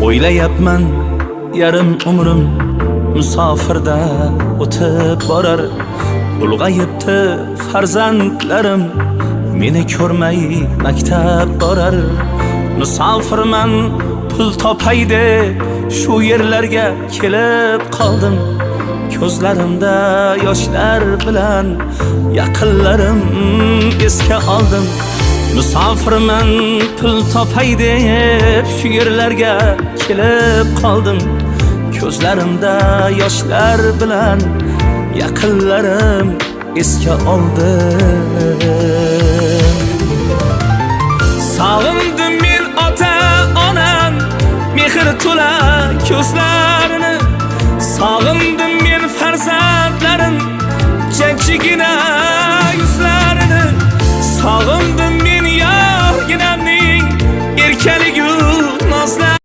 O'ylayapman yarim umrim musofirda o'tib borar. Ulg'ayibdi farzandlarim, meni ko'rmay maktab borar. Musofirman pul topay deb shu yerlarga kelib qoldim. Ko'zlarimda yoshlar bilan yaqinlarim esga oldim. Musofirman pul topay deb shu yerlarga kelib qoldim. Ko'zlarimda yoshlar bilan yaqinlarim esga oldim. Sog'indim men ota-onam mehr to'la ko'zlarini. Sog'indim men farzandlarim jajjigina yuzlarini. Sog'indim men yorginamning erkaligu nozlarini.